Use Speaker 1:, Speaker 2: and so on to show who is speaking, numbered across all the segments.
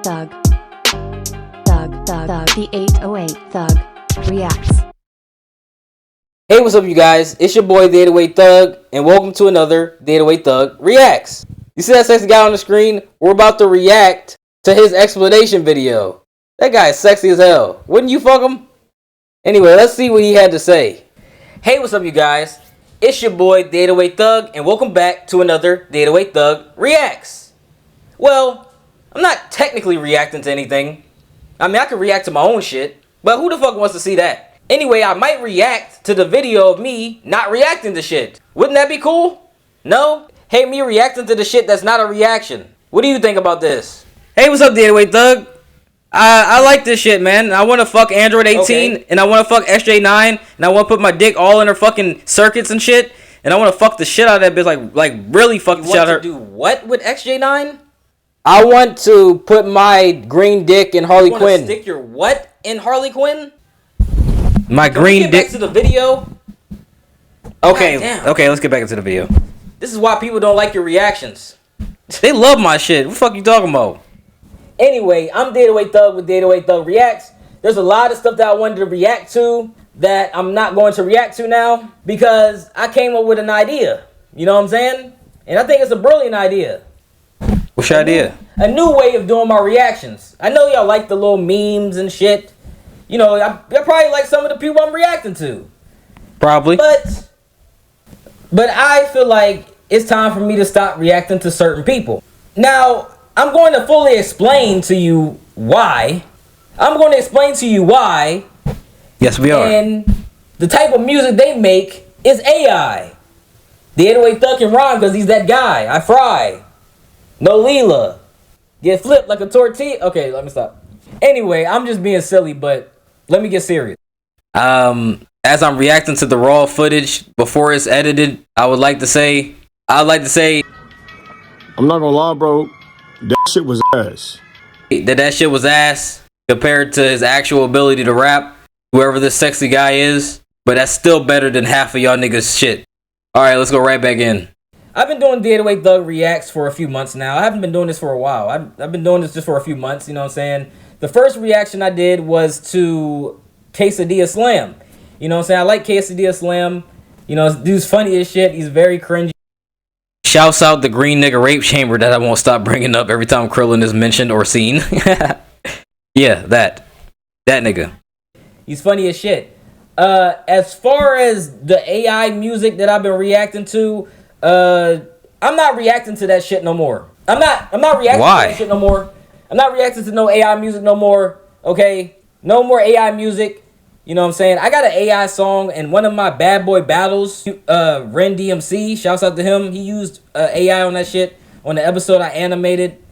Speaker 1: thug. The 808 thug reacts.
Speaker 2: Hey, what's up, you guys? It's your boy, the 808 thug, and welcome to another the 808 thug reacts. You see that sexy guy on the screen? We're about to react to his explanation video. That guy is sexy as hell. Wouldn't you fuck him? Anyway, let's see what he had to say. Hey, what's up, you guys? It's your boy, the 808 thug, and welcome back to another the 808 thug reacts. Well, I'm not technically reacting to anything. I mean, I can react to my own shit, but who the fuck wants to see that? Anyway, I might react to the video of me not reacting to shit. Wouldn't that be cool? No? Hey, me reacting to the shit that's not a reaction. What do you think about this? Hey, what's up, the 808 thug? I like this shit, man. I want to fuck Android 18, okay. And I want to fuck SJ9, and I want to put my dick all in her fucking circuits and shit, and I want to fuck the shit out of that bitch, like really fuck the shit out of her. You want to do what with XJ9? I want to put my green dick in Harley Quinn. You want to stick your what in Harley Quinn? My green dick. Back to the video. Okay, okay, let's get back into the video. This is why people don't like your reactions. They love my shit. What the fuck you talking about? Anyway, I'm the 808 Thug with the 808 Thug Reacts. There's a lot of stuff that I wanted to react to that I'm not going to react to now because I came up with an idea. You know what I'm saying? And I think it's a brilliant idea. What's your idea? A new way of doing my reactions. I know y'all like the little memes and shit. You know, I probably like some of the people I'm reacting to. Probably. But I feel like it's time for me to stop reacting to certain people. Now, I'm going to fully explain to you why. I'm going to explain to you why. Yes, we are. And the type of music they make is AI. The 808 Thug can rhyme because he's that guy. I fry. No Leela. Get flipped like a tortilla. Okay, let me stop. Anyway, I'm just being silly, but let me get serious. As I'm reacting to the raw footage before it's edited, I'd like to say, I'm not gonna lie, bro. That shit was ass. That shit was ass compared to his actual ability to rap, whoever this sexy guy is. But that's still better than half of y'all niggas shit. Alright, let's go right back in. I've been doing the 808 Thug Reacts for a few months now. I haven't been doing this for a while. I've been doing this just for a few months, you know what I'm saying? The first reaction I did was to Quesadilla Slam. You know what I'm saying? I like Quesadilla Slam. You know, this dude's funny as shit. He's very cringy. Shouts out the green nigga rape chamber that I won't stop bringing up every time Krillin is mentioned or seen. Yeah, that nigga. He's funny as shit. As far as the AI music that I've been reacting to, I'm not reacting to that shit no more. I'm not reacting to that shit no more. I'm not reacting to no AI music no more. Okay? No more AI music. You know what I'm saying? I got an AI song in one of my Bad Boy battles. Ren DMC, shouts out to him. He used AI on that shit on the episode I animated.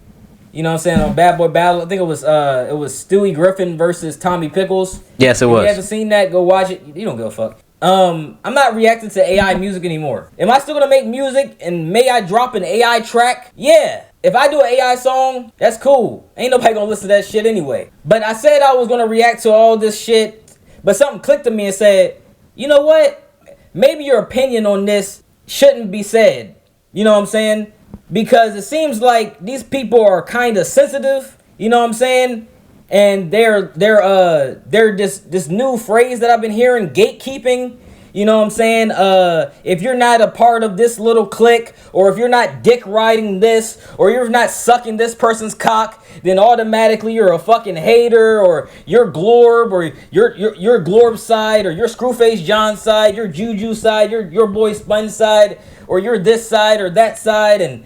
Speaker 2: You know what I'm saying? On Bad Boy battle. I think it was Stewie Griffin versus Tommy Pickles. Yes, it was. If you haven't seen that, go watch it. You don't give a fuck. I'm not reacting to AI music anymore. Am I still gonna make music and may I drop an AI track? Yeah. If I do an AI song, that's cool. Ain't nobody gonna listen to that shit anyway. But I said I was gonna react to all this shit, but something clicked to me and said, you know what? Maybe your opinion on this shouldn't be said. You know what I'm saying? Because it seems like these people are kind of sensitive. You know what I'm saying? And they're this new phrase that I've been hearing, gatekeeping. You know what I'm saying? If you're not a part of this little clique, or if you're not dick riding this, or you're not sucking this person's cock, then automatically you're a fucking hater, or you're Glorb, or you're Glorb side, or you're Screwface John side, you're Juju side, you're your boy Sponge side, or you're this side or that side, and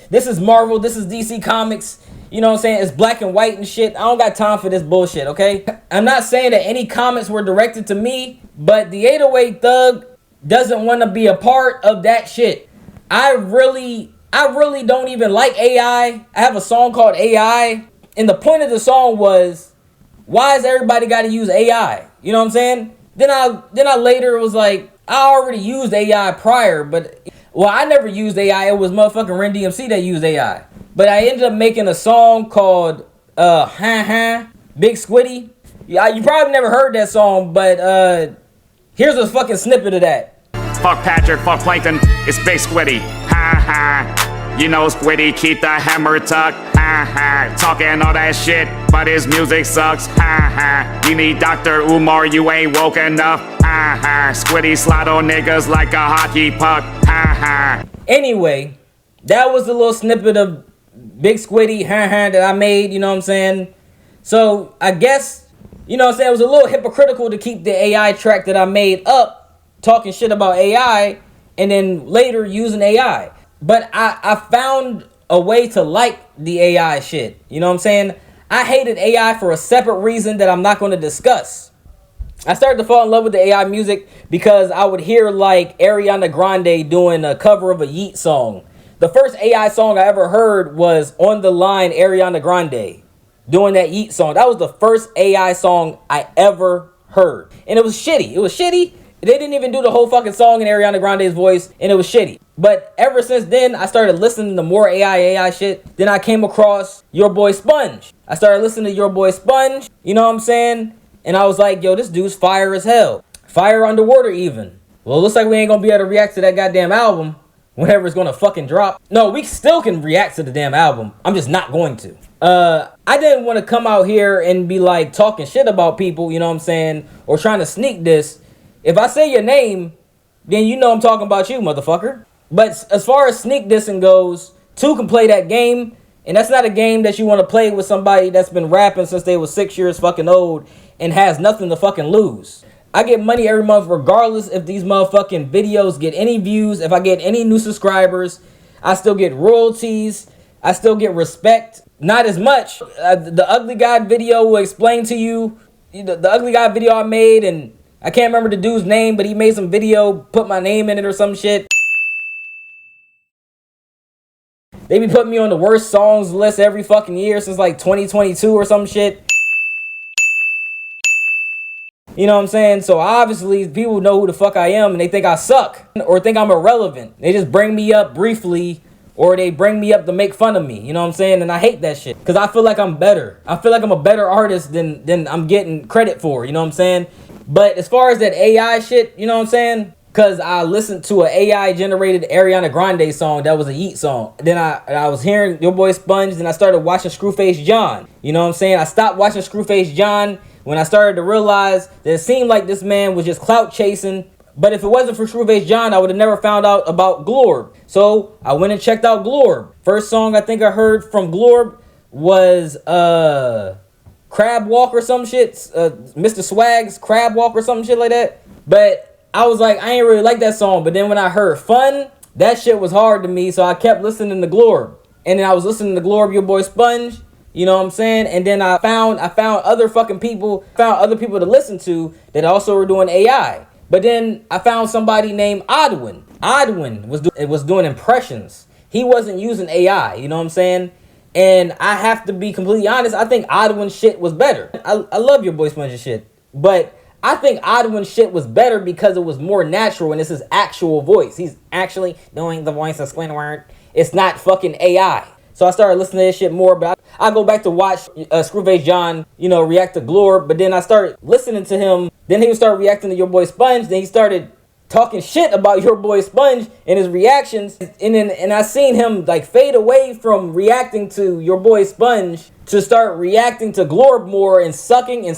Speaker 2: this is Marvel, this is DC Comics. You know what I'm saying? It's black and white and shit. I don't got time for this bullshit, okay? I'm not saying that any comments were directed to me, but the 808 Thug doesn't want to be a part of that shit. I really don't even like AI. I have a song called AI, and the point of the song was, why has everybody got to use AI? You know what I'm saying? Then I later was like, I already used AI prior, but well, I never used AI. It was motherfucking Ren DMC that used AI. But I ended up making a song called Big Squiddy. Yeah, you probably never heard that song, but here's a fucking snippet of that.
Speaker 3: Fuck Patrick, fuck Plankton, it's Big Squiddy. Ha ha. You know Squiddy keep the hammer tucked. Ha ha, talking all that shit, but his music sucks. Ha ha, you need Dr. Umar, you ain't woke enough. Ha ha, Squiddy slide on niggas like a hockey puck. Ha ha.
Speaker 2: Anyway, that was the little snippet of Big Squiddy that I made, you know what I'm saying? So I guess, you know what I'm saying, it was a little hypocritical to keep the AI track that I made up talking shit about AI and then later using AI. But I found a way to like the AI shit. You know what I'm saying? I hated AI for a separate reason that I'm not going to discuss. I started to fall in love with the AI music because I would hear like Ariana Grande doing a cover of a Yeet song. The first AI song I ever heard was On the Line Ariana Grande doing that Yeet song. That was the first AI song I ever heard. And it was shitty. It was shitty. They didn't even do the whole fucking song in Ariana Grande's voice, and it was shitty. But ever since then, I started listening to more AI shit. Then I came across Your Boy Sponge. I started listening to Your Boy Sponge, you know what I'm saying? And I was like, yo, this dude's fire as hell. Fire underwater even. Well, it looks like we ain't gonna be able to react to that goddamn album whenever it's gonna fucking drop. No, we still can react to the damn album. I'm just not going to. I didn't want to come out here and be like talking shit about people, you know what I'm saying? Or trying to sneak this. If I say your name, then you know I'm talking about you, motherfucker. But as far as sneak dissing goes, two can play that game. And that's not a game that you want to play with somebody that's been rapping since they was 6 years fucking old and has nothing to fucking lose. I get money every month regardless if these motherfucking videos get any views, if I get any new subscribers. I still get royalties. I still get respect. Not as much. The Ugly God video will explain to you. The Ugly God video I made, and I can't remember the dude's name, but he made some video, put my name in it or some shit. They be putting me on the worst songs list every fucking year since like 2022 or some shit. You know what I'm saying? So obviously people know who the fuck I am and they think I suck or think I'm irrelevant. They just bring me up briefly or they bring me up to make fun of me. You know what I'm saying? And I hate that shit because I feel like I'm better. I feel like I'm a better artist than I'm getting credit for. You know what I'm saying? But as far as that AI shit, you know what I'm saying? Because I listened to an AI generated Ariana Grande song that was a Yeet song. Then I was hearing Your Boy Sponge. Then I started watching Screwface John. You know what I'm saying? I stopped watching Screwface John when I started to realize that it seemed like this man was just clout chasing. But if it wasn't for Screwface John, I would have never found out about Glorb. So I went and checked out Glorb. First song I think I heard from Glorb was Crab Walk or some shit. Mr. Swag's Crab Walk or some shit like that. But I was like, I ain't really like that song. But then when I heard Fun, that shit was hard to me. So I kept listening to Glorb. And then I was listening to Glorb, Your Boy Sponge. You know what I'm saying? And then I found other fucking people, found other people to listen to that also were doing AI. But then I found somebody named Odwin. Odwin was doing impressions. He wasn't using AI, you know what I'm saying? And I have to be completely honest, I think Odwin's shit was better. I love Your Boy Sponge's shit. But I think Odwin's shit was better because it was more natural and it's his actual voice. He's actually doing the voice of Squidward. It's not fucking AI. So I started listening to this shit more, but I go back to watch Screwface John, you know, react to Glorb. But then I started listening to him. Then he would start reacting to Your Boy Sponge. Then he started talking shit about Your Boy Sponge and his reactions. And I seen him like fade away from reacting to Your Boy Sponge to start reacting to Glorb more and sucking the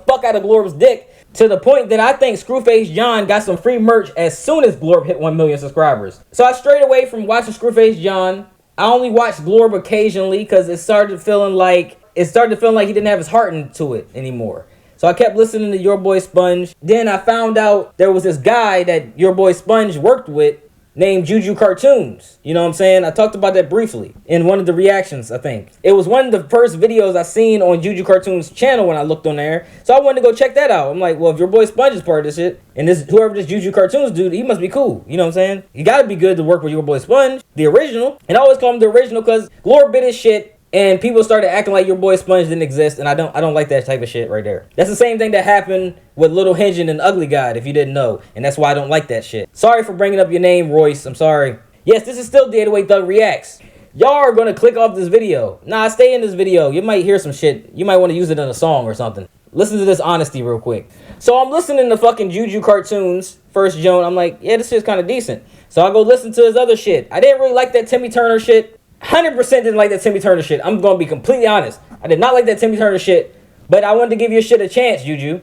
Speaker 2: fuck out of Glorb's dick. To the point that I think Screwface John got some free merch as soon as Glorb hit 1 million subscribers. So I strayed away from watching Screwface John. I only watched Glorb occasionally because it started feeling like he didn't have his heart into it anymore. So I kept listening to Your Boy Sponge. Then I found out there was this guy that Your Boy Sponge worked with named Juju Cartoons. You know what I'm saying? I talked about that briefly in one of the reactions, I think. It was one of the first videos I seen on Juju Cartoons channel when I looked on there. So I wanted to go check that out. I'm like, well, if Your Boy Sponge is part of this shit, and whoever this Juju Cartoons dude, he must be cool. You know what I'm saying? You gotta be good to work with Your Boy Sponge, the original. And I always call him the original because Glorb bit his shit. And people started acting like Your Boy Sponge didn't exist, and I don't like that type of shit right there. That's the same thing that happened with Little Hingin and Ugly God, if you didn't know, and that's why I don't like that shit. Sorry for bringing up your name, Royce. I'm sorry. Yes, this is still By The808thug Reacts. Y'all are gonna click off this video. Nah, stay in this video. You might hear some shit. You might want to use it in a song or something. listen to this honesty real quick. So I'm listening to fucking Juju Cartoons, first Joan. I'm like, yeah, this shit's kind of decent. So I go listen to his other shit. I didn't really like that Timmy Turner shit. 100% didn't like that Timmy Turner shit. I'm going to be completely honest. I did not like that Timmy Turner shit, but I wanted to give your shit a chance, Juju.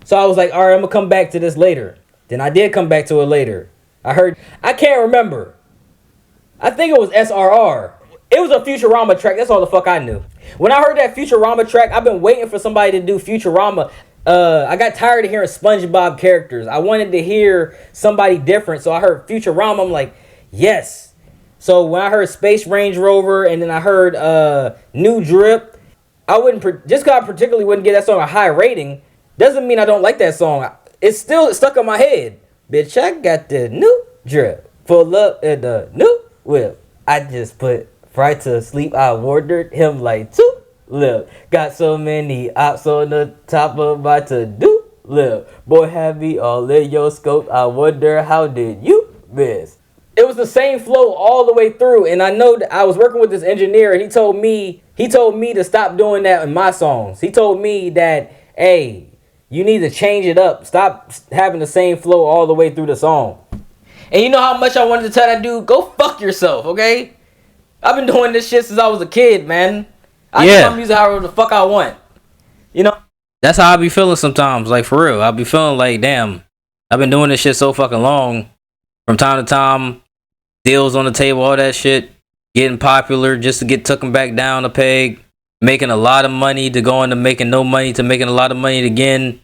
Speaker 2: So I was like, all right, I'm going to come back to this later. Then I did come back to it later. I can't remember. I think it was SRR. It was a Futurama track. That's all the fuck I knew. When I heard that Futurama track, I've been waiting for somebody to do Futurama. I got tired of hearing SpongeBob characters. I wanted to hear somebody different. So I heard Futurama. I'm like, yes. So when I heard Space Range Rover and then I heard New Drip, I wouldn't, just because I particularly wouldn't give that song a high rating, doesn't mean I don't like that song. It's still stuck in my head. Bitch, I got the new drip. Pull up in the new whip. I just put Fry to sleep. I ordered him like two lip. Got so many ops on the top of my to-do lip. Boy, have me all in your scope. I wonder how did you miss? It was the same flow all the way through, and I know that I was working with this engineer, and he told me to stop doing that in my songs. He told me that, hey, you need to change it up. Stop having the same flow all the way through the song. And you know how much I wanted to tell that dude, go fuck yourself, okay? I've been doing this shit since I was a kid, man. I do my music however the fuck I want. You know? That's how I be feeling sometimes, like for real. I be feeling like, damn, I've been doing this shit so fucking long. From time to time, deals on the table, all that shit. Getting popular just to get taken back down a peg. Making a lot of money to go into making no money to making a lot of money again.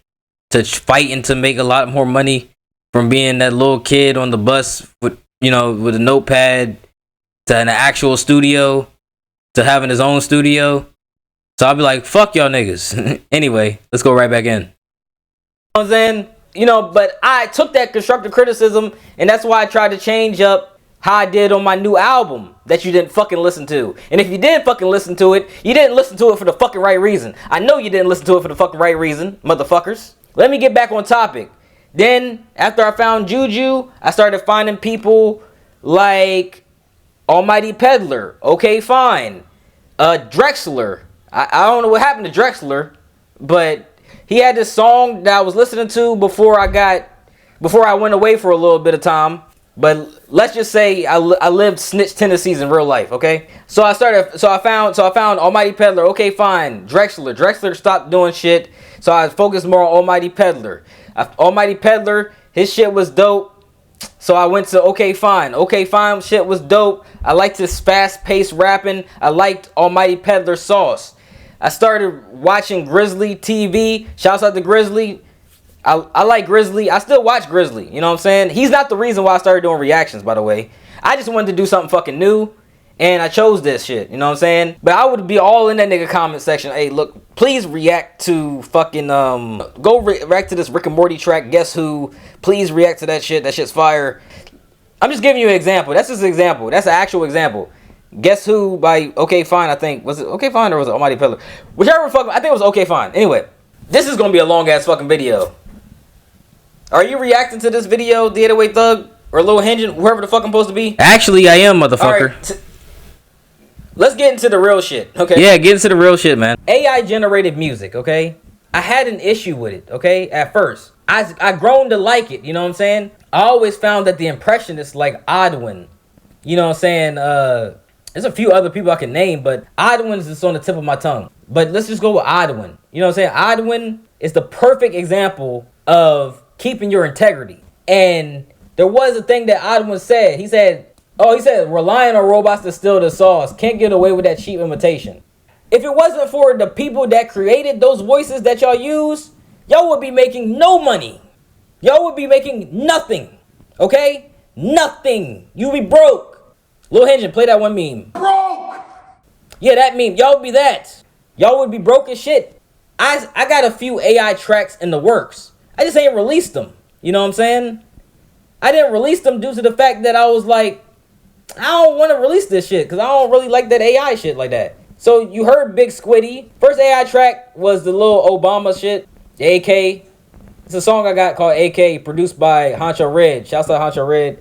Speaker 2: To fighting to make a lot more money. From being that little kid on the bus with, with a notepad. To an actual studio. To having his own studio. So I'll be like, fuck y'all niggas. Anyway, let's go right back in. You know what I'm saying? But I took that constructive criticism, and that's why I tried to change up how I did on my new album that you didn't fucking listen to. And if you did fucking listen to it, you didn't listen to it for the fucking right reason. I know you didn't listen to it for the fucking right reason, motherfuckers. Let me get back on topic. Then, after I found Juju, I started finding people like Almighty Peddler. Okay, fine. Drexler. I don't know what happened to Drexler, but he had this song that I was listening to before I went away for a little bit of time. But let's just say I lived snitch tendencies in real life, okay? So I found Almighty Peddler. Okay, fine. Drexler stopped doing shit. So I focused more on Almighty Peddler. Almighty Peddler, his shit was dope. So I went to Okay Fine. Okay Fine shit was dope. I liked his fast-paced rapping. I liked Almighty Peddler's sauce. I started watching Grizzly TV. Shouts out to Grizzly. I like Grizzly. I still watch Grizzly. You know what I'm saying? He's not the reason why I started doing reactions, by the way. I just wanted to do something fucking new. And I chose this shit. You know what I'm saying? But I would be all in that nigga comment section. Hey, look, please react to fucking, go react to this Rick and Morty track. Guess Who? Please react to that shit. That shit's fire. I'm just giving you an example. That's just an example. That's an actual example. Guess Who by Okay Fine, I think. Was it Okay Fine or was it Almighty Peddler? Whichever fucking, I think it was Okay Fine. Anyway, this is gonna be a long ass fucking video. Are you reacting to this video, The 808 Thug? Or Lil Hingin, whoever the fuck I'm supposed to be? Actually, I am, motherfucker. Right, let's get into the real shit, okay? Yeah, get into the real shit, man. AI generated music, okay? I had an issue with it, okay? At first. I grown to like it, you know what I'm saying? I always found that the impressionists like Odwin. You know what I'm saying? There's a few other people I can name, but Odwin is just on the tip of my tongue. But let's just go with Odwin. You know what I'm saying? Odwin is the perfect example of keeping your integrity. And there was a thing that Odwin said. He said, relying on robots to steal the sauce. Can't get away with that cheap imitation. If it wasn't for the people that created those voices that y'all use, y'all would be making no money. Y'all would be making nothing. Okay? Nothing. You be broke. Lil Hingin, play that one meme. Broke! Yeah, that meme. Y'all would be that. Y'all would be broke as shit. I got a few AI tracks in the works. I just ain't released them. You know what I'm saying? I didn't release them due to the fact that I was like, I don't want to release this shit because I don't really like that AI shit like that. So you heard Big Squiddy. First AI track was the little Obama shit, AK. It's a song I got called AK, produced by Honcho Red. Shouts out Honcho Red.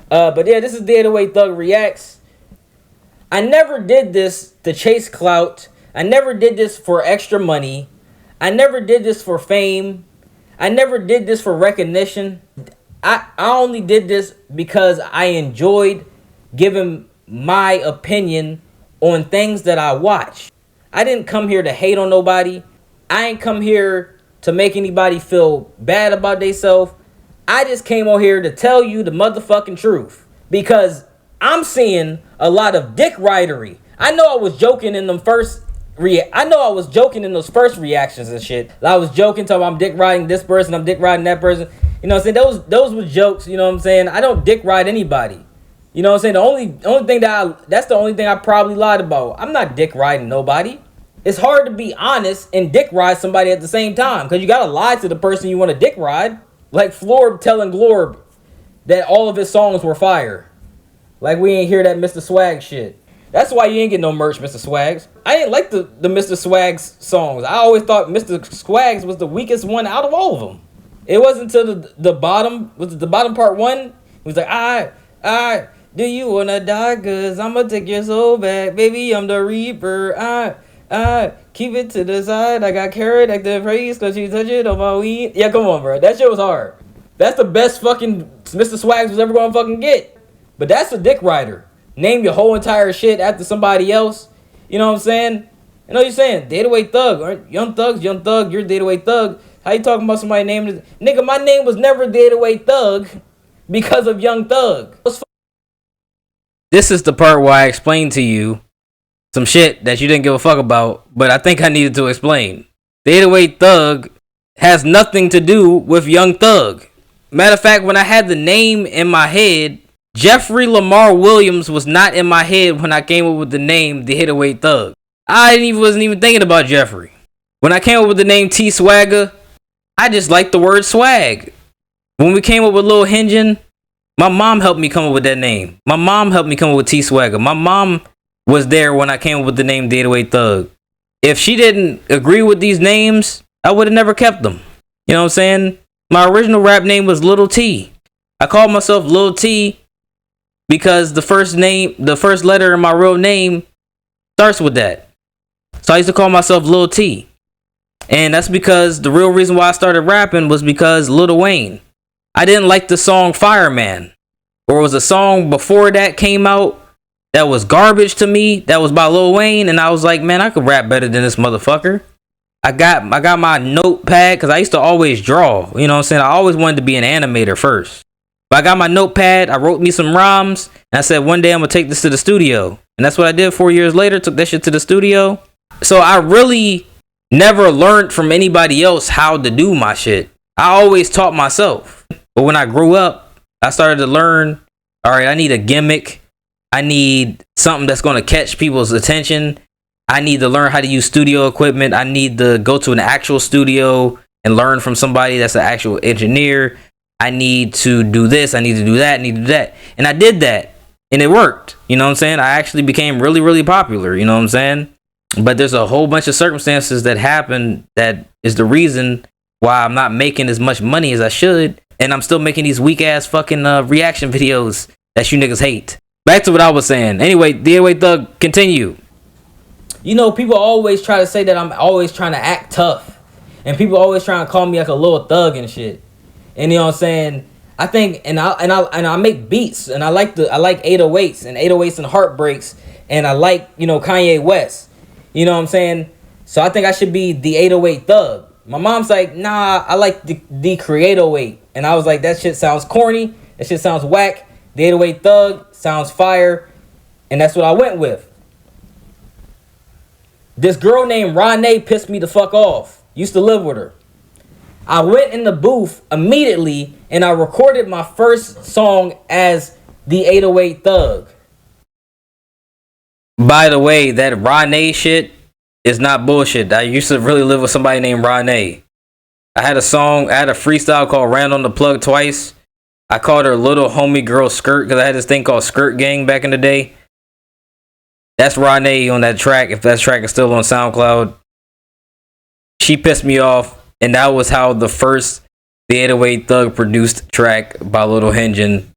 Speaker 2: But yeah, this is The 808 Thug Reacts. I never did this to chase clout. I never did this for extra money. I never did this for fame. I never did this for recognition. I only did this because I enjoyed giving my opinion on things that I watch. I didn't come here to hate on nobody. I ain't come here to make anybody feel bad about themselves. I just came on here to tell you the motherfucking truth. Because I'm seeing a lot of dick ridery. I know I was joking in them first in those first reactions and shit. I was joking, talking about I'm dick riding this person, I'm dick riding that person. You know what I'm saying? Those were jokes, you know what I'm saying? I don't dick ride anybody. You know what I'm saying? The only thing that's the only thing I probably lied about. I'm not dick riding nobody. It's hard to be honest and dick ride somebody at the same time, because you gotta lie to the person you want to dick ride. Like Florb telling Glorb that all of his songs were fire. Like we ain't hear that Mr. Swag shit. That's why you ain't get no merch, Mr. Swags. I ain't like the Mr. Swags songs. I always thought Mr. Swags was the weakest one out of all of them. It wasn't until the bottom, was it the bottom part one? It was like, I, do you wanna die? Cause I'ma take your soul back. Baby, I'm the Reaper. I, keep it to the side. I got carrot active praise cause you touch it on my weed. Yeah, come on, bro. That shit was hard. That's the best fucking Mr. Swags was ever gonna fucking get. But that's a dick rider. Name your whole entire shit after somebody else. You know what I'm saying? You know what you're saying? 808 Thug. Right? Young Thug, you're 808 Thug. How you talking about somebody named... Nigga, my name was never 808 Thug because of Young Thug. This is the part where I explained to you some shit that you didn't give a fuck about, but I think I needed to explain. 808 Thug has nothing to do with Young Thug. Matter of fact, when I had the name in my head, Jeffrey Lamar Williams was not in my head when I came up with the name The 808 Thug. I wasn't even thinking about Jeffrey. When I came up with the name T Swagger, I just liked the word swag. When we came up with Lil Hingin, my mom helped me come up with that name. My mom helped me come up with T Swagger. My mom was there when I came up with the name The 808 Thug. If she didn't agree with these names, I would have never kept them. You know what I'm saying? My original rap name was Little T. I called myself Lil T because the first letter in my real name starts with that. So I used to call myself Lil T. And that's because the real reason why I started rapping was because Lil Wayne. I didn't like the song Fireman. Or it was a song before that came out that was garbage to me. That was by Lil Wayne. And I was like, man, I could rap better than this motherfucker. I got my notepad because I used to always draw. You know what I'm saying? I always wanted to be an animator first. But I got my notepad, I wrote me some rhymes, and I said one day I'm going to take this to the studio. And that's what I did 4 years later, took that shit to the studio. So I really never learned from anybody else how to do my shit. I always taught myself. But when I grew up, I started to learn, all right, I need a gimmick. I need something that's going to catch people's attention. I need to learn how to use studio equipment. I need to go to an actual studio and learn from somebody that's an actual engineer. I need to do this, I need to do that, I need to do that. And I did that. And it worked. You know what I'm saying? I actually became really, really popular. You know what I'm saying? But there's a whole bunch of circumstances that happened that is the reason why I'm not making as much money as I should. And I'm still making these weak ass fucking reaction videos that you niggas hate. Back to what I was saying. Anyway, The 808 Thug, continue. You know, people always try to say that I'm always trying to act tough. And people always trying to call me like a little thug and shit. And you know what I'm saying? I think and I make beats and I like 808s and 808s and heartbreaks and I like, you know, Kanye West. You know what I'm saying? So I think I should be the 808 Thug. My mom's like, nah, I like the Create 08. And I was like, that shit sounds corny. That shit sounds whack. The 808 Thug sounds fire. And that's what I went with. This girl named Ronnie pissed me the fuck off. Used to live with her. I went in the booth immediately and I recorded my first song as the 808 Thug. By the way, that Ronnie shit is not bullshit. I used to really live with somebody named Ronnie. I had a freestyle called Ran on the Plug Twice. I called her Little Homie Girl Skirt because I had this thing called Skirt Gang back in the day. That's Ronnie on that track, if that track is still on SoundCloud. She pissed me off. And that was how the first The 808 Thug produced track by Lil Hingin,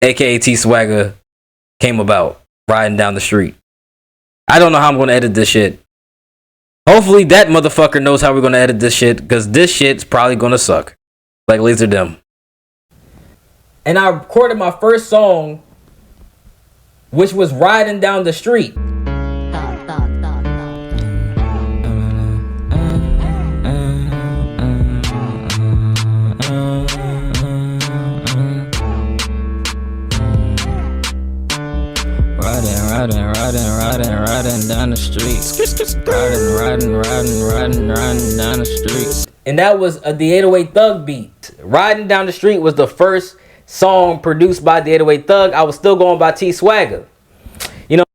Speaker 2: aka T Swagger, came about. Riding down the street. I don't know how I'm going to edit this shit. Hopefully that motherfucker knows how we're gonna edit this shit, because this shit's probably gonna suck. Like Laser Dim. And I recorded my first song, which was Riding Down the Street. Riding down the street. Riding down the street. And that was a The 808 Thug beat. Riding Down the Street was the first song produced by The 808 Thug. I was still going by T Swagger. You know,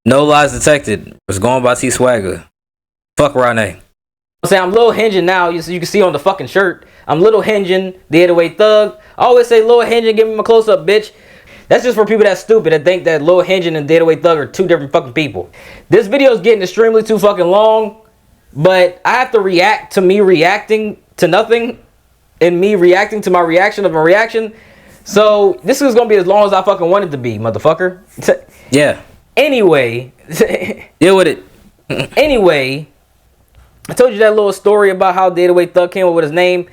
Speaker 2: no lies detected. Was going by T Swagger. Fuck Ronnie. I'm saying I'm Lil Hingin now. You can see on the fucking shirt. I'm Little Hingin, The 808 Thug. I always say Lil Hingin, give me my close up, bitch. That's just for people that's stupid that think that Lil Hingin and The 808 Thug are two different fucking people. This video is getting extremely too fucking long, but I have to react to me reacting to nothing and me reacting to my reaction of a reaction. So this is gonna be as long as I fucking want it to be, motherfucker. Yeah. Anyway, deal with it. Anyway, I told you that little story about how The 808 Thug came up with his name.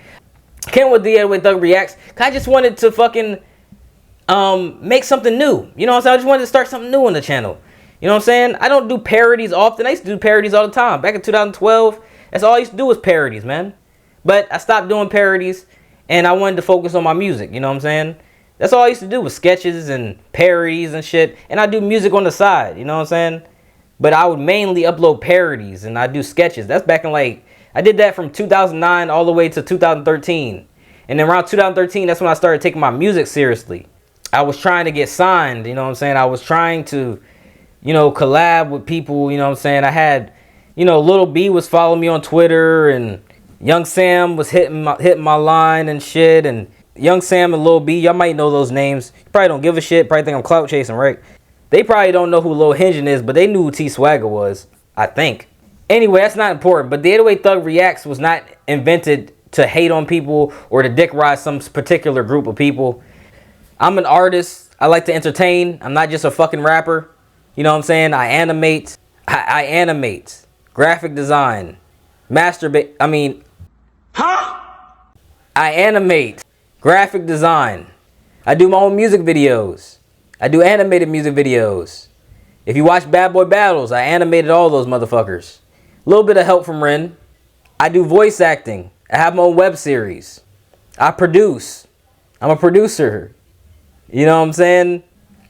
Speaker 2: Came up with The 808 Thug Reacts. I just wanted to fucking make something new. You know what I'm saying? I just wanted to start something new on the channel. You know what I'm saying? I don't do parodies often. I used to do parodies all the time. Back in 2012, that's all I used to do was parodies, man. But I stopped doing parodies and I wanted to focus on my music. You know what I'm saying? That's all I used to do was sketches and parodies and shit. And I do music on the side. You know what I'm saying? But I would mainly upload parodies and I do sketches. That's back in like, I did that from 2009 all the way to 2013. And then around 2013, that's when I started taking my music seriously. I was trying to get signed, you know what I'm saying? I was trying to, you know, collab with people, you know what I'm saying? I had, you know, Lil B was following me on Twitter and Young Sam was hitting my line and shit. And Young Sam and Lil B, y'all might know those names. You probably don't give a shit, probably think I'm clout chasing, right? They probably don't know who Lil Hingin is, but they knew who T Swagger was, I think. Anyway, that's not important, but The 808 Thug Reacts was not invented to hate on people or to dick ride some particular group of people. I'm an artist. I like to entertain. I'm not just a fucking rapper. You know what I'm saying? I animate. I animate. Graphic design. Masturbate. I animate. Graphic design. I do my own music videos. I do animated music videos. If you watch Bad Boy Battles, I animated all those motherfuckers. A little bit of help from Ren. I do voice acting. I have my own web series. I produce. I'm a producer. You know what I'm saying?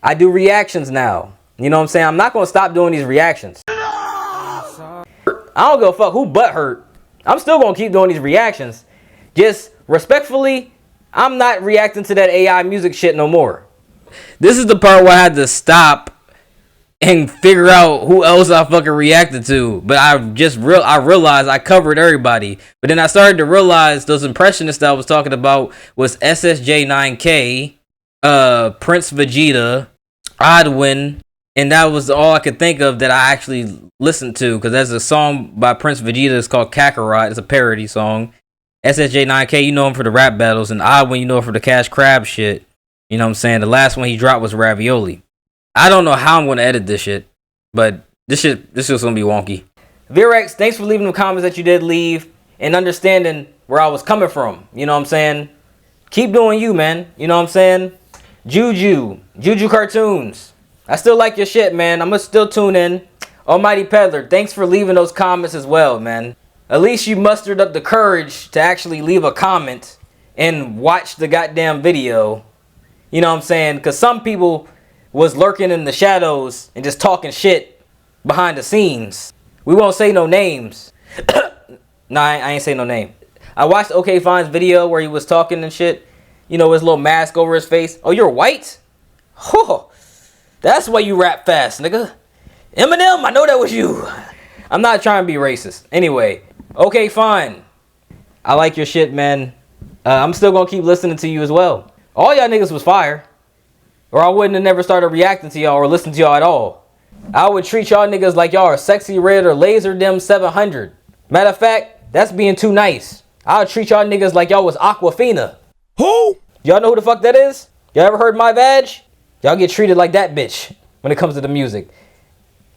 Speaker 2: I do reactions now. You know what I'm saying? I'm not going to stop doing these reactions. I don't give a fuck who butt hurt. I'm still going to keep doing these reactions. Just respectfully, I'm not reacting to that AI music shit no more. This is the part where I had to stop and figure out who else I fucking reacted to. But I realized I covered everybody. But then I started to realize those impressionists that I was talking about was SSJ9K, Prince Vegeta, Odwin, and that was all I could think of that I actually listened to, because there's a song by Prince Vegeta. It's called Kakarot. It's a parody song. SSJ9K, you know him for the rap battles, and Odwin, you know him for the Cash Crab shit. You know what I'm saying? The last one he dropped was Ravioli. I don't know how I'm going to edit this shit, but this shit's going to be wonky. Virex, thanks for leaving the comments that you did leave and understanding where I was coming from. You know what I'm saying? Keep doing you, man. You know what I'm saying? Juju Cartoons. I still like your shit, man. I'm going to still tune in. Almighty Peddler, thanks for leaving those comments as well, man. At least you mustered up the courage to actually leave a comment and watch the goddamn video. You know what I'm saying? Because some people was lurking in the shadows and just talking shit behind the scenes. We won't say no names. Nah, I ain't say no name. I watched OK Fine's video where he was talking and shit. You know, his little mask over his face. Oh, you're white? Oh, that's why you rap fast, nigga. Eminem, I know that was you. I'm not trying to be racist. Anyway, OK Fine. I like your shit, man. I'm still gonna keep listening to you as well. All y'all niggas was fire. Or I wouldn't have never started reacting to y'all or listening to y'all at all. I would treat y'all niggas like y'all are Sexy Red or Laser Dim 700. Matter of fact, that's being too nice. I would treat y'all niggas like y'all was Aquafina. Who? Y'all know who the fuck that is? Y'all ever heard My Vag? Y'all get treated like that bitch when it comes to the music.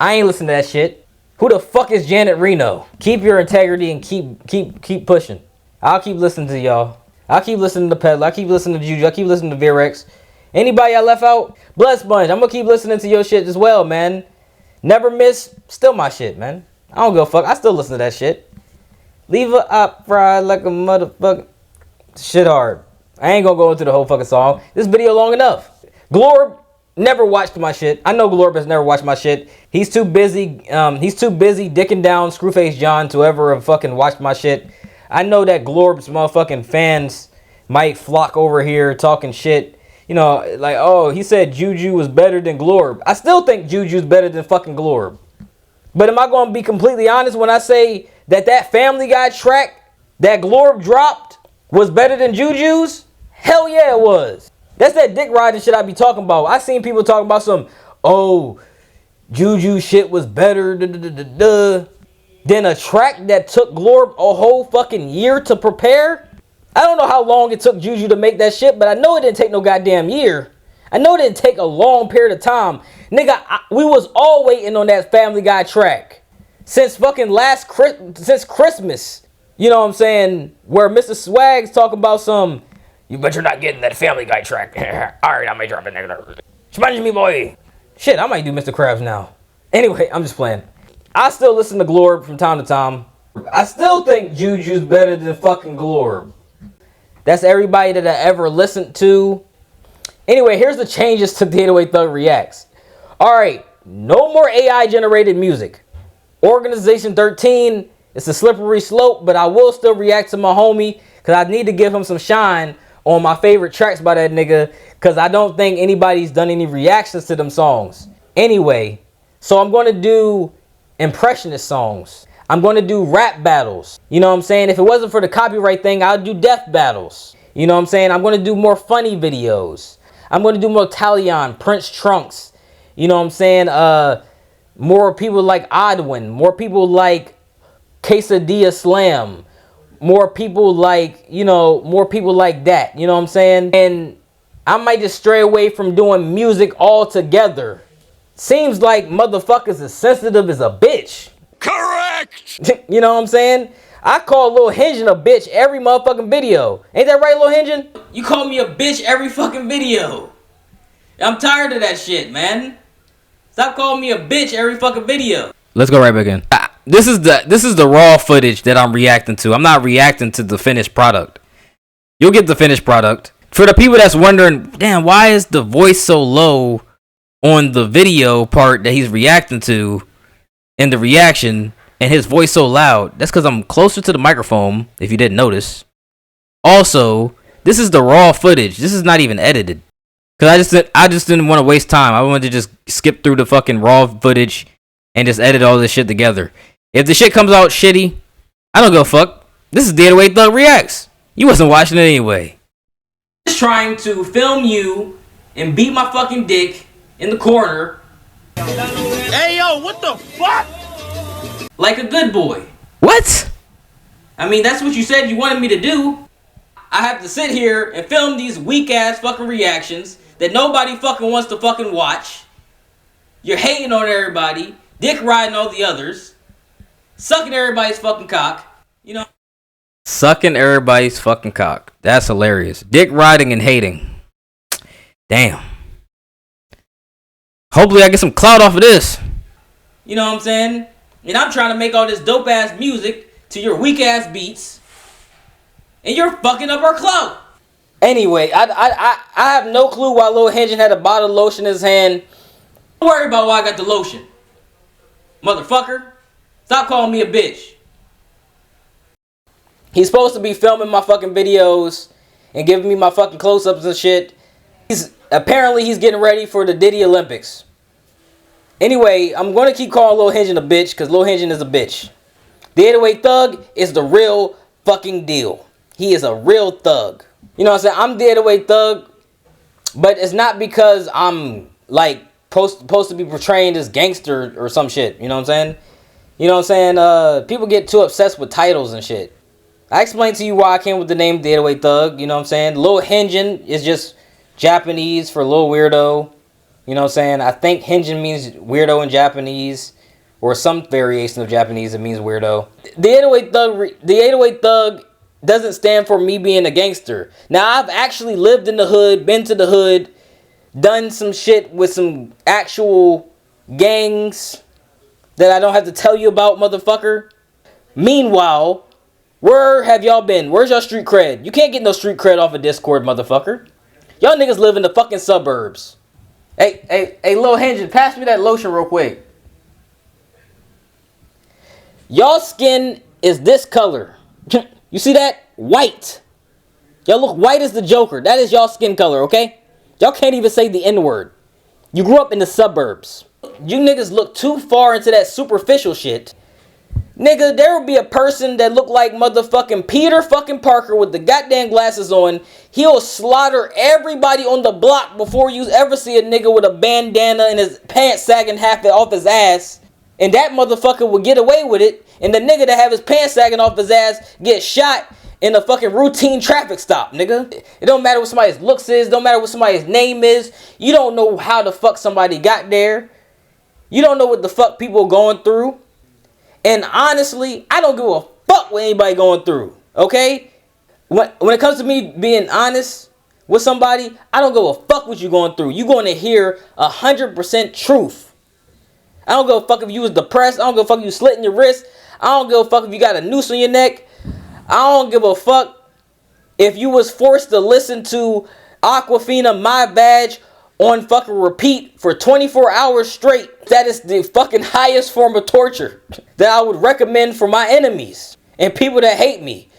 Speaker 2: I ain't listening to that shit. Who the fuck is Janet Reno? Keep your integrity and keep pushing. I'll keep listening to y'all. I'll keep listening to Pedal. I keep listening to Juju. I keep listening to Virex. Anybody I left out? Blood Sponge. I'm gonna keep listening to your shit as well, man. Never Miss. Still my shit, man. I don't give a fuck. I still listen to that shit. Leave her up fried like a motherfucker. Shit hard. I ain't gonna go into the whole fucking song. This video long enough. Glorb never watched my shit. I know Glorb has never watched my shit. He's too busy. He's too busy dicking down Screwface John to ever have fucking watched my shit. I know that Glorb's motherfucking fans might flock over here talking shit. You know, like, oh, he said Juju was better than Glorb. I still think Juju's better than fucking Glorb. But am I going to be completely honest when I say that Family Guy track that Glorb dropped was better than Juju's? Hell yeah, it was. That's that dick riding shit I be talking about. I seen people talking about some, oh, Juju shit was better than a track that took Glorb a whole fucking year to prepare. I don't know how long it took Juju to make that shit, but I know it didn't take no goddamn year. I know it didn't take a long period of time. Nigga, we was all waiting on that Family Guy track since fucking since Christmas. You know what I'm saying? Where Mr. Swag's talking about some, you bet you're not getting that Family Guy track. Alright, I may drop it, nigga. Sponge me, boy. Shit, I might do Mr. Krabs now. Anyway, I'm just playing. I still listen to Glorb from time to time. I still think Juju's better than fucking Glorb. That's everybody that I ever listened to. Anyway, here's the changes to 808 Thug Reacts. Alright, no more AI generated music. Organization 13, it's a slippery slope, but I will still react to my homie because I need to give him some shine on my favorite tracks by that nigga because I don't think anybody's done any reactions to them songs. Anyway, so I'm going to do impressionist songs. I'm going to do rap battles. You know what I'm saying? If it wasn't for the copyright thing, I'd do death battles. You know what I'm saying? I'm going to do more funny videos. I'm going to do more Talion, Prince Trunks. You know what I'm saying? More people like Oddwin. More people like Quesadilla Slam. More people like, you know, more people like that. You know what I'm saying? And I might just stray away from doing music altogether. Seems like motherfuckers as sensitive as a bitch. Correct! You know what I'm saying? I call Lil Hingin a bitch every motherfucking video. Ain't that right, Lil Hingin? You call me a bitch every fucking video. I'm tired of that shit, man. Stop calling me a bitch every fucking video. Let's go right back in. This is the raw footage that I'm reacting to. I'm not reacting to the finished product. You'll get the finished product. For the people that's wondering, damn, why is the voice so low on the video part that he's reacting to in the reaction and his voice so loud? That's because I'm closer to the microphone, if you didn't notice. Also, this is the raw footage. This is not even edited. Because I just didn't want to waste time. I wanted to just skip through the fucking raw footage and just edit all this shit together. If the shit comes out shitty, I don't give a fuck. This is 808 Thug Reacts. You wasn't watching it anyway. Just trying to film you and beat my fucking dick in the corner.
Speaker 4: Hey yo, what the fuck?
Speaker 2: Like a good boy. What? I mean, that's what you said you wanted me to do. I have to sit here and film these weak ass fucking reactions that nobody fucking wants to fucking watch. You're hating on everybody, dick riding all the others, sucking everybody's fucking cock, you know. Sucking everybody's fucking cock. That's hilarious. Dick riding and hating. Damn. Hopefully I get some clout off of this. You know what I'm saying? And I'm trying to make all this dope ass music to your weak ass beats. And you're fucking up our clout. Anyway, I have no clue why Lil Hingin had a bottle of lotion in his hand. Don't worry about why I got the lotion. Motherfucker. Stop calling me a bitch. He's supposed to be filming my fucking videos and giving me my fucking close-ups and shit. Apparently he's getting ready for the Diddy Olympics. Anyway, I'm going to keep calling Lil Hingin a bitch because Lil Hingin is a bitch. The 808 Thug is the real fucking deal. He is a real thug. You know what I'm saying? I'm the 808 Thug, but it's not because I'm like supposed to be portraying this gangster or some shit. You know what I'm saying? You know what I'm saying? People get too obsessed with titles and shit. I explained to you why I came with the name The 808 Thug. You know what I'm saying? Lil Hingin is just Japanese for Lil Weirdo. You know what I'm saying? I think Hingin means weirdo in Japanese. or some variation of Japanese. It means weirdo. The 808 Thug doesn't stand for me being a gangster. Now, I've actually lived in the hood, been to the hood, done some shit with some actual gangs that I don't have to tell you about, motherfucker. Meanwhile, where have y'all been? Where's y'all street cred? You can't get no street cred off of Discord, motherfucker. Y'all niggas live in the fucking suburbs. Hey, Lil Henry, pass me that lotion real quick. Y'all skin is this color. You see that? White. Y'all look white as the Joker. That is y'all skin color, okay? Y'all can't even say the N-word. You grew up in the suburbs. You niggas look too far into that superficial shit. Nigga, there will be a person that look like motherfucking Peter fucking Parker with the goddamn glasses on. He'll slaughter everybody on the block before you ever see a nigga with a bandana and his pants sagging half off his ass. And that motherfucker will get away with it. And the nigga that have his pants sagging off his ass get shot in a fucking routine traffic stop, nigga. It don't matter what somebody's looks is. Don't matter what somebody's name is. You don't know how the fuck somebody got there. You don't know what the fuck people are going through. And honestly, I don't give a fuck what anybody going through, okay? When it comes to me being honest with somebody, I don't give a fuck what you're going through. You're going to hear 100% truth. I don't give a fuck if you was depressed. I don't give a fuck if you slitting your wrist. I don't give a fuck if you got a noose on your neck. I don't give a fuck if you was forced to listen to Aquafina My Badge on fucking repeat for 24 hours straight. That is the fucking highest form of torture that I would recommend for my enemies and people that hate me.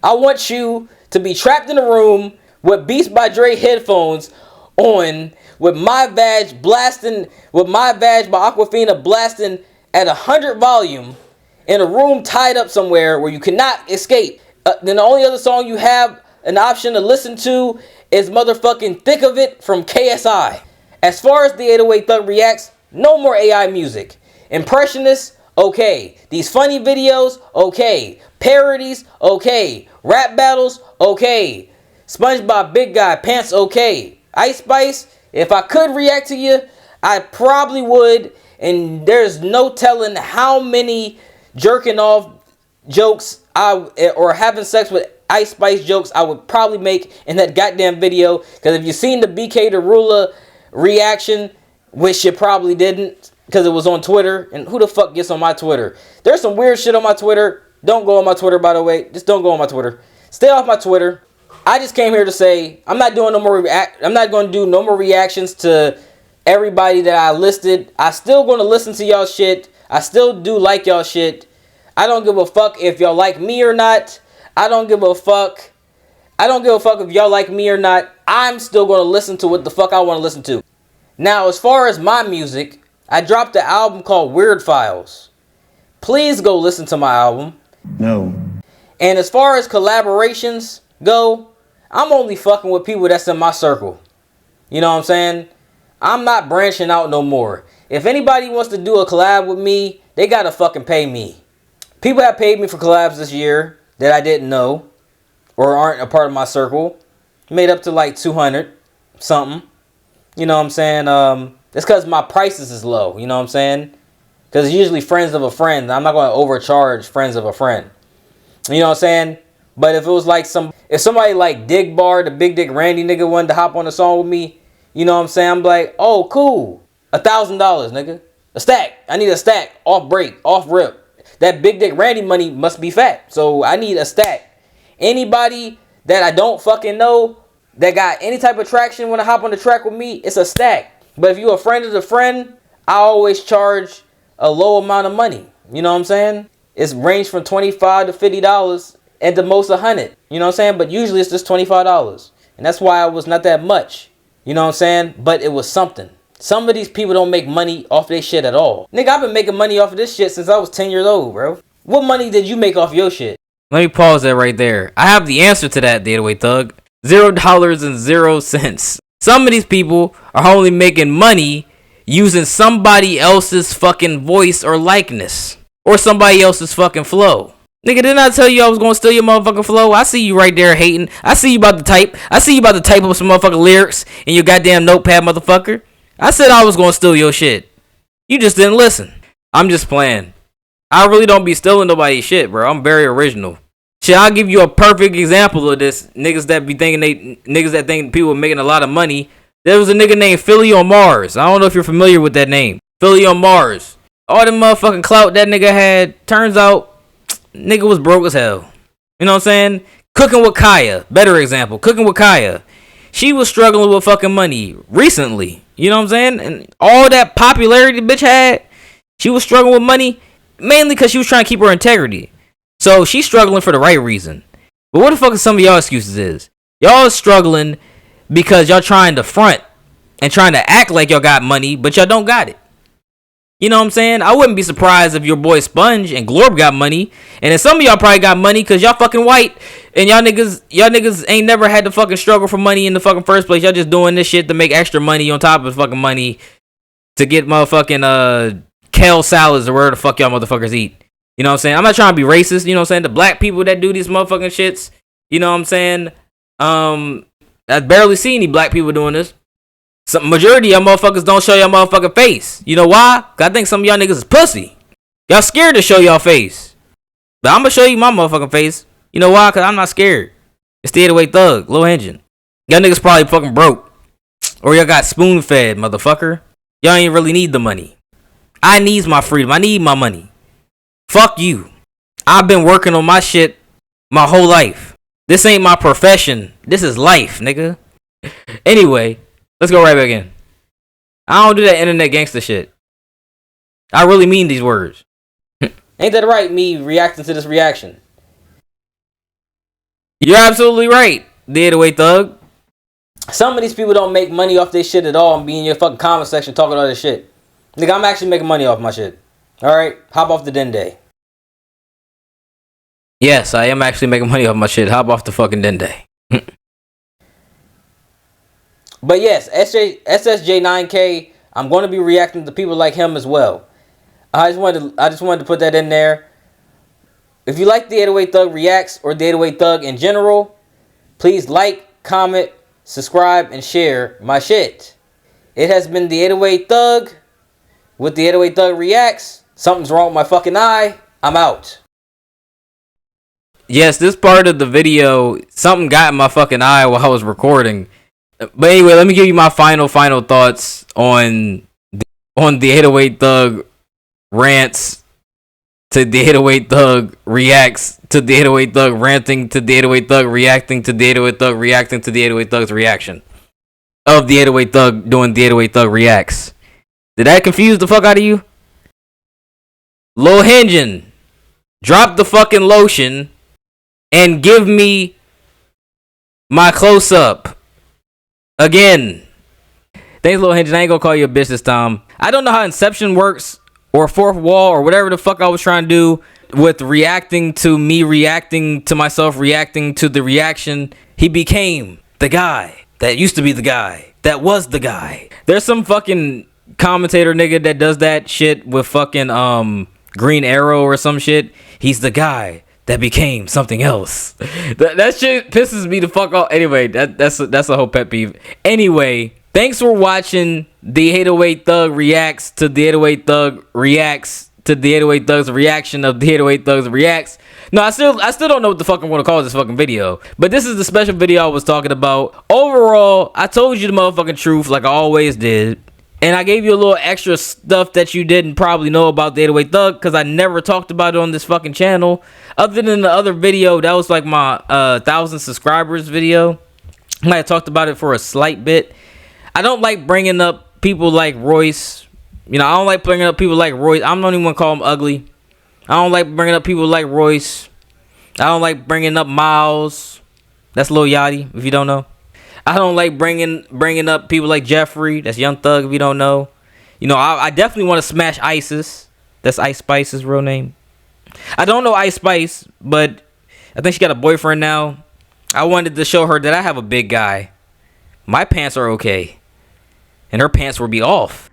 Speaker 2: I want you to be trapped in a room with Beats by Dre headphones on, with My Badge blasting, with My Badge by Aquafina blasting at 100 volume in a room tied up somewhere where you cannot escape. Then the only other song you have an option to listen to is motherfucking Thick of It from KSI. As far as the 808 Thug reacts, no more AI music. Impressionists, okay. These funny videos, okay. Parodies, okay. Rap battles, okay. SpongeBob Big Guy Pants, okay. Ice Spice, if I could react to you, I probably would. And there's no telling how many jerking off jokes or having sex with Ice Spice jokes I would probably make in that goddamn video. Because if you've seen the BK Darula reaction, which you probably didn't because it was on Twitter, and who the fuck gets on my Twitter? There's some weird shit on my Twitter. Don't go on my Twitter, by the way. Just don't go on my Twitter. Stay off my Twitter. I just came here to say I'm not doing no more I'm not going to do no more reactions to everybody that I listed. I still going to listen to y'all shit. I still do like y'all shit. I don't give a fuck if y'all like me or not. I don't give a fuck. I don't give a fuck if y'all like me or not. I'm still going to listen to what the fuck I want to listen to. Now, as far as my music, I dropped an album called Weird Files. Please go listen to my album.
Speaker 5: No.
Speaker 2: And as far as collaborations go, I'm only fucking with people that's in my circle. You know what I'm saying? I'm not branching out no more. If anybody wants to do a collab with me, they gotta fucking pay me. People have paid me for collabs this year that I didn't know or aren't a part of my circle. Made up to like 200 something. You know what I'm saying? It's because my prices is low. You know what I'm saying? Because it's usually friends of a friend. I'm not going to overcharge friends of a friend. You know what I'm saying? But if it was like if somebody like Dig Bar, the Big Dick Randy nigga, wanted to hop on a song with me, you know what I'm saying? I'm like, oh, cool. $1,000, nigga. A stack. I need a stack. Off break. Off rip. That Big Dick Randy money must be fat. So I need a stack. Anybody that I don't fucking know that got any type of traction want to hop on the track with me, it's a stack. But if you a friend of the friend, I always charge a low amount of money. You know what I'm saying? It's ranged from $25 to $50 and the most $100. You know what I'm saying? But usually it's just $25. And that's why it was not that much. You know what I'm saying? But it was something. Some of these people don't make money off their shit at all. Nigga, I've been making money off of this shit since I was 10 years old, bro. What money did you make off your shit? Let me pause that right there. I have the answer to that, 808 Thug. $0.00. Some of these people are only making money using somebody else's fucking voice or likeness. Or somebody else's fucking flow. Nigga, didn't I tell you I was gonna steal your motherfucking flow? I see you right there hating. I see you about to type. I see you about to type up some motherfucking lyrics in your goddamn notepad, motherfucker. I said I was gonna steal your shit. You just didn't listen. I'm just playing. I really don't be stealing nobody's shit, bro. I'm very original. Shit, I'll give you a perfect example of this. Niggas that think people are making a lot of money. There was a nigga named Philly on Mars. I don't know if you're familiar with that name. Philly on Mars. All the motherfucking clout that nigga had. Turns out, nigga was broke as hell. You know what I'm saying? Cooking with Kaya. Better example. Cooking with Kaya. She was struggling with fucking money recently. You know what I'm saying? And all that popularity the bitch had, she was struggling with money mainly because she was trying to keep her integrity. So she's struggling for the right reason. But what the fuck is some of y'all excuses is? Y'all struggling because y'all trying to front and trying to act like y'all got money, but y'all don't got it. You know what I'm saying? I wouldn't be surprised if your boy Sponge and Glorb got money. And then some of y'all probably got money because y'all fucking white. And y'all niggas ain't never had to fucking struggle for money in the fucking first place. Y'all just doing this shit to make extra money on top of fucking money to get motherfucking kale salads or whatever the fuck y'all motherfuckers eat. You know what I'm saying? I'm not trying to be racist. You know what I'm saying? The black people that do these motherfucking shits. You know what I'm saying? I barely see any black people doing this. Some majority of y'all motherfuckers don't show y'all motherfucking face. You know why? Cause I think some of y'all niggas is pussy. Y'all scared to show y'all face. But I'm gonna show you my motherfucking face. You know why? Cause I'm not scared. It's the 808 Thug, Lil Engine. Y'all niggas probably fucking broke. Or y'all got spoon fed, motherfucker. Y'all ain't really need the money. I needs my freedom. I need my money. Fuck you. I've been working on my shit my whole life. This ain't my profession. This is life, nigga. Anyway, let's go right back in. I don't do that internet gangster shit. I really mean these words. Ain't that right, me reacting to this reaction? You're absolutely right, the 808 Thug. Some of these people don't make money off this shit at all and be in your fucking comment section talking all this shit. Nigga, I'm actually making money off my shit. Alright, hop off the Dende. Yes, I am actually making money off my shit. Hop off the fucking Dende. But yes, SSJ9K, I'm going to be reacting to people like him as well. I just wanted to put that in there. If you like the 808 Thug Reacts or the 808 Thug in general, please like, comment, subscribe, and share my shit. It has been the 808 Thug with the 808 Thug Reacts. Something's wrong with my fucking eye. I'm out. Yes, this part of the video, something got in my fucking eye while I was recording. But anyway, let me give you my final thoughts on the 808 Thug rants to the 808 Thug reacts to the 808 Thug ranting to the 808 Thug reacting to the 808 Thug reacting to the 808 Thug's reaction of the 808 Thug doing the 808 Thug reacts. Did that confuse the fuck out of you? Lil Engine, drop the fucking lotion and give me my close up again. Thanks, Lil Engine. I ain't gonna call you a bitch this time. I don't know how Inception works or fourth wall or whatever the fuck I was trying to do with reacting to me reacting to myself reacting to the reaction. He became the guy that used to be the guy that was the guy. There's some fucking commentator nigga that does that shit with fucking Green Arrow or some shit. He's the guy that became something else. That shit pisses me the fuck off. Anyway, that's a whole pet peeve. Anyway, thanks for watching the 808 Thug reacts to the 808 Thug reacts to the 808 Thug's reaction of the 808 Thug's reacts. No, I still don't know what the fuck I'm gonna call this fucking video. But this is the special video I was talking about. Overall, I told you the motherfucking truth like I always did. And I gave you a little extra stuff that you didn't probably know about the 808 Thug because I never talked about it on this fucking channel. Other than the other video, that was like my 1,000 subscribers video. I might have talked about it for a slight bit. I don't like bringing up people like Royce. You know, I don't like bringing up people like Royce. I don't even want to call him ugly. I don't like bringing up people like Royce. I don't like bringing up Miles. That's Lil Yachty, if you don't know. I don't like bringing up people like Jeffrey. That's Young Thug, if you don't know. You know, I definitely want to smash Isis. That's Ice Spice's real name. I don't know Ice Spice, but I think she got a boyfriend now. I wanted to show her that I have a big guy. My pants are okay. And her pants will be off.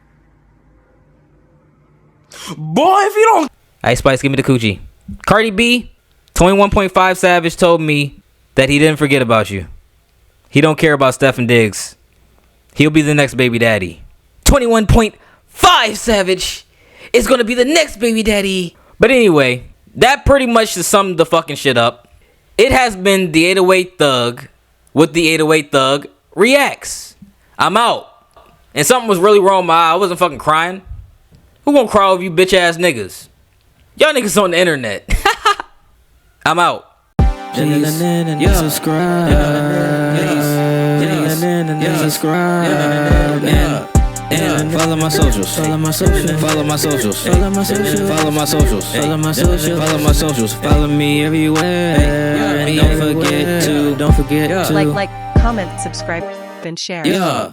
Speaker 4: Boy, if you don't...
Speaker 2: Ice Spice, give me the coochie. Cardi B, 21.5 Savage told me that he didn't forget about you. He don't care about Stephen Diggs. He'll be the next baby daddy. 21.5 Savage is gonna be the next baby daddy. But anyway, that pretty much just summed the fucking shit up. It has been the 808 Thug with the 808 Thug reacts. I'm out. And something was really wrong with my eye. I wasn't fucking crying. Who gonna cry over you bitch ass niggas? Y'all niggas on the internet. I'm out.
Speaker 5: Please, subscribe. Subscribe. And follow my socials. Follow my socials. Follow my socials. Follow my socials. Follow my socials. Follow my socials. Follow my socials. Follow me everywhere. And don't forget to
Speaker 1: Like, comment, subscribe, and share.
Speaker 5: Yeah.